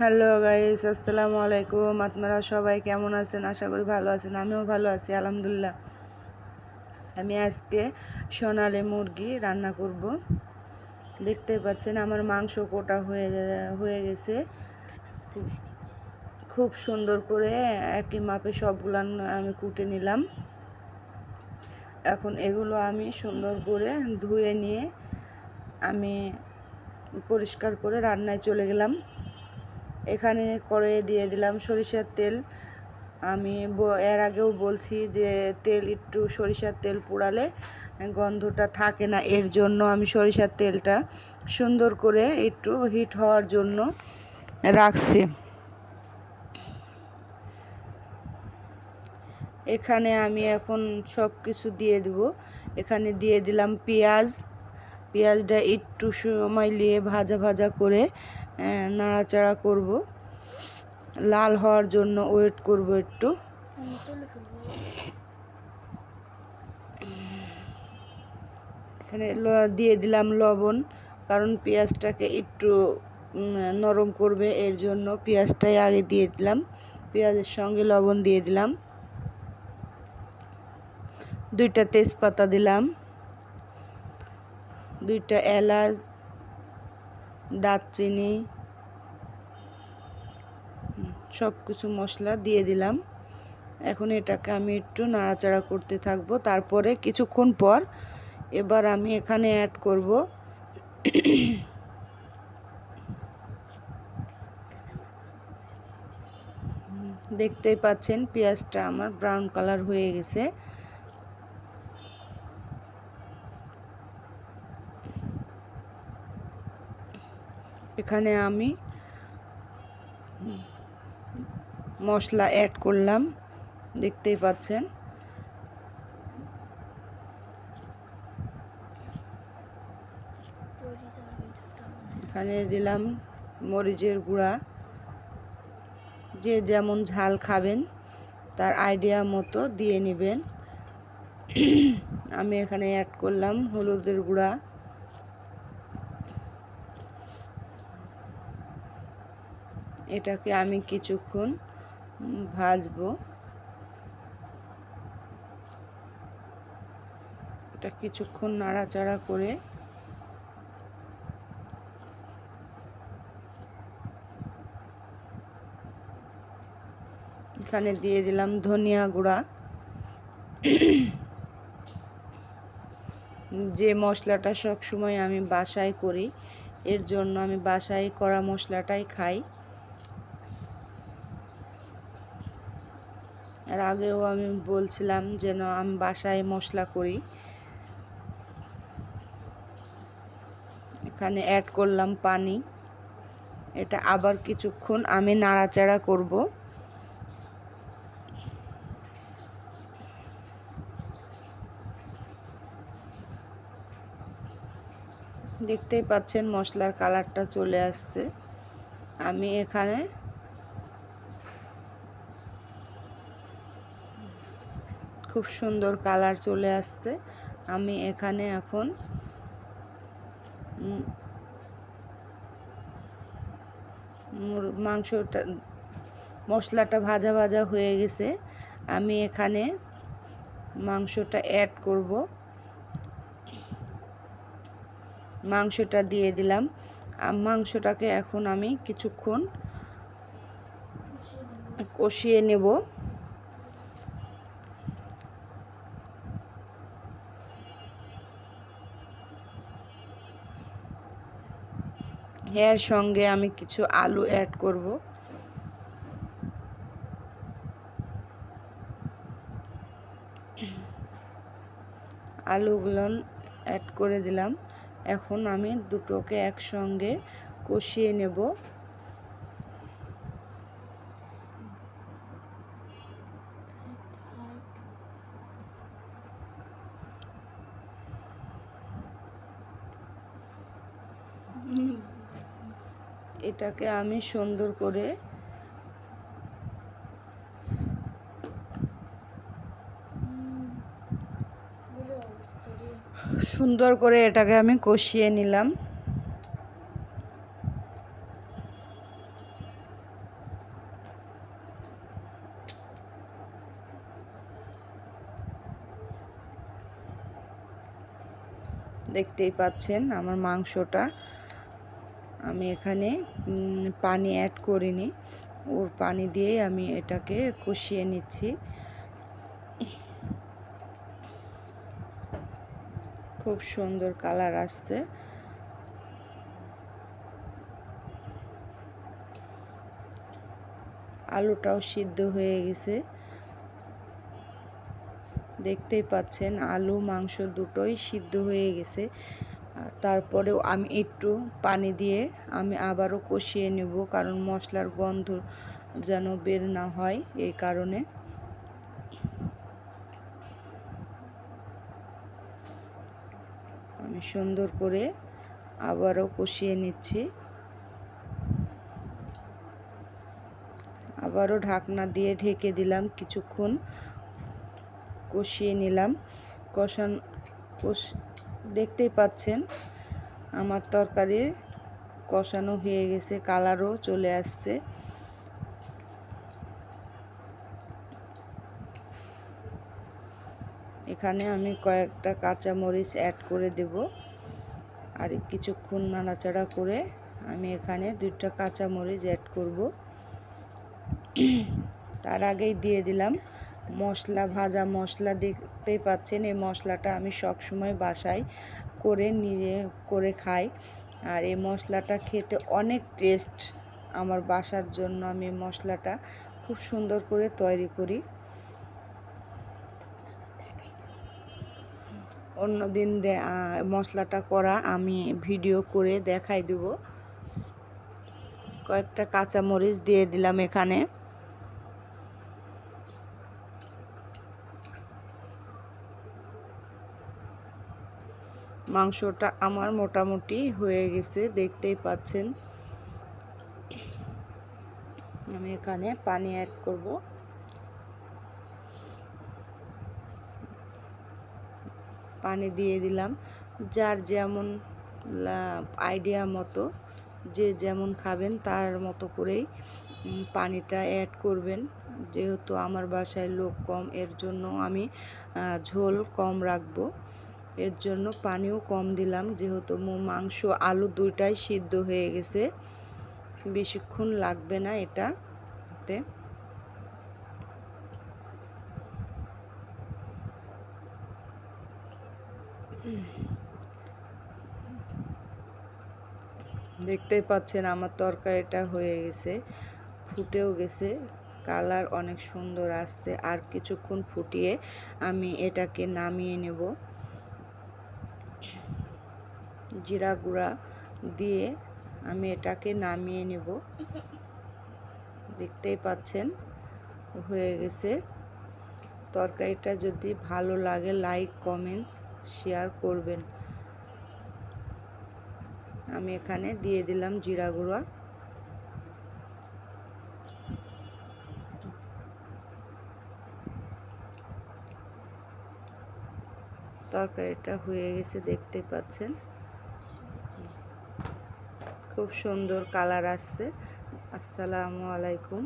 Hello guys, আসসালামু আলাইকুম। আপনারা সবাই কেমন আছেন? আশা করি ভালো আছেন। আমিও ভালো আছি, আলহামদুলিল্লাহ। আমি আজকে সোনালী মুরগি রান্না করব। দেখতে পাচ্ছেন আমার মাংস কোটা হয়ে গেছে। খুব খুব সুন্দর করে একই মাপে সবগুলো আমি কুটে নিলাম। এখন এগুলো আমি সুন্দর করে ধুয়ে নিয়ে আমি পরিষ্কার করে রান্নায় চলে গেলাম। এখানে কড়াইয়ে দিয়ে দিলাম সরিষার তেল। আমি এর আগেও বলছি যে তেল একটু সরিষার তেল পোড়ালে গন্ধটা থাকে না, এর জন্য আমি সরিষার তেলটা সুন্দর করে একটু হিট হওয়ার জন্য রাখছি। এখানে আমি এখন সব কিছু দিয়ে দেব। এখানে দিয়ে দিলাম পেঁয়াজটা একটু সময় নিয়ে ভাজা ভাজা করে নাড়াচাড়া করব, লাল হওয়ার জন্য ওয়েট করব একটু। এখানে দিয়ে দিলাম লবণ, কারণ পেঁয়াজটাকে একটু নরম করবে, এর জন্য পেঁয়াজটাই আগে দিয়ে দিলাম। পেঁয়াজের সঙ্গে লবণ দিয়ে দিলাম, 2টা তেজপাতা দিলাম, 2টা এলাচ, দারচিনি, সব কিছু মশলা দিয়ে দিলাম। এখন এটাকে আমি একটু নাড়াচাড়া করতে থাকবো। তারপরে কিছুক্ষণ পর এবার আমি এখানে অ্যাড করব দেখতেই পাচ্ছেন পেঁয়াজটা আমার ব্রাউন কালার হয়ে গেছে। এখানে আমি মশলা অ্যাড করলাম, দেখতেই পাচ্ছেন। এখানে দিলাম মরিচের গুঁড়া, যে যেমন ঝাল খাবেন তার আইডিয়া মতো দিয়ে নেবেন। আমি এখানে অ্যাড করলাম হলুদের গুঁড়া। এটাকে আমি কিছুক্ষণ ভাজবো। এটা কিছুক্ষণ নাড়াচাড়া করে এখানে দিয়ে দিলাম ধনিয়া গুঁড়া। যে মশলাটা সব সময় আমি বাসায় করি, এর জন্য আমি বাসায় করা মশলাটাই খাই। এর আগেও আমি বলছিলাম যেন আমি বাসায় মশলা করি। এখানে অ্যাড করলাম পানি। এটা আবার কিছুক্ষণ আমি নাড়াচাড়া করব। দেখতেই পাচ্ছেন মশলার কালারটা চলে আসছে। আমি এখানে খুব সুন্দর কালার চলে আসছে। আমি এখানে এখন মাংসটা, মশলাটা ভাজা ভাজা হয়ে গেছে। আমি এখানে মাংসটা অ্যাড করব। মাংসটা দিয়ে দিলাম। মাংসটাকে এখন আমি কিছুক্ষণ কষিয়ে নেব। এর সঙ্গে আমি কিছু আলু অ্যাড করব। আলুগুলো অ্যাড করে দিলাম। এখন আমি দুটোকে একসঙ্গে কষিয়ে নেব। এটাকে আমি সুন্দর করে এটাকে আমি কষিয়ে নিলাম। দেখতেই পাচ্ছেন আমার মাংসটা আমি এখানে পানি অ্যাড করিনি, ওর পানি দিয়েই আমি এটাকে কষিয়ে নিচ্ছি। খুব সুন্দর কালার আসছে। আলুটাও সিদ্ধ হয়ে গেছে, দেখতেই পাচ্ছেন আলু মাংস দুটোই সিদ্ধ হয়ে গেছে। তারপরেও আমি একটু পানি দিয়ে আমি আবারও কষিয়ে নেব, কারণ মশলার গন্ধ যেন বের না হয়, এই কারণে। আমি সুন্দর করে আবারও কষিয়ে নিচ্ছি। আবারও ঢাকনা দিয়ে ঢেকে দিলাম, কিছুক্ষণ কষিয়ে নিলাম। দেখতেই পাচ্ছেন আমার তরকারি কষানো হয়ে গেছে, কালারও চলে আসছে। এখানে আমি কয়েকটা কাঁচা মরিচ অ্যাড করে দেব, আর কিছুক্ষণ নাড়াচাড়া করে আমি এখানে 2টা কাঁচা মরিচ অ্যাড করব। তার আগেই দিয়ে দিলাম মশলা, ভাজা মশলা। দেখতেই পাচ্ছেন এই মশলাটা আমি সবসময় বাসায় করে খাই, আর এই মশলাটা খেতে অনেক টেস্ট। আমার বাসার জন্য আমি মশলাটা খুব সুন্দর করে তৈরি করি। অন্যদিন মশলাটা করা আমি ভিডিও করে দেখাই দেব। কয়েকটা কাঁচা মরিচ দিয়ে দিলাম এখানে। মাংসটা আমার মোটামুটি হয়ে গেছে, দেখতেই পাচ্ছেন। আমি এখানে পানি অ্যাড করব। পানি দিয়ে দিলাম, যার যেমন আইডিয়া মতো, যে যেমন খাবেন তার মতো করেই পানিটা অ্যাড করবেন। যেহেতু আমার বাসায় লোক কম, এর জন্য আমি ঝোল কম রাখবো, এর জন্য পানিও কম দিলাম। যেহেতু মাংস আলু দুইটাই সিদ্ধ হয়ে গেছে, বেশিক্ষণ লাগবে না এটাতে। দেখতেই পাচ্ছেন আমার তরকারিটা হয়ে গেছে, ফুটেও গেছে, কালার অনেক সুন্দর আসছে। আর কিছুক্ষণ ফুটিয়ে আমি এটাকে নামিয়ে নেব। জিরা গুঁড়া দিয়ে আমি এটাকে নামিয়ে নেব। দেখতেই পাচ্ছেন হয়ে গেছে। তরকারিটা যদি ভালো লাগে লাইক কমেন্ট শেয়ার করবেন। আমি এখানে দিয়ে দিলাম জিরা গুঁড়া। তরকারিটা হয়ে গেছে, দেখতে পাচ্ছেন খুব সুন্দর কালার আসছে। আসসালামু আলাইকুম।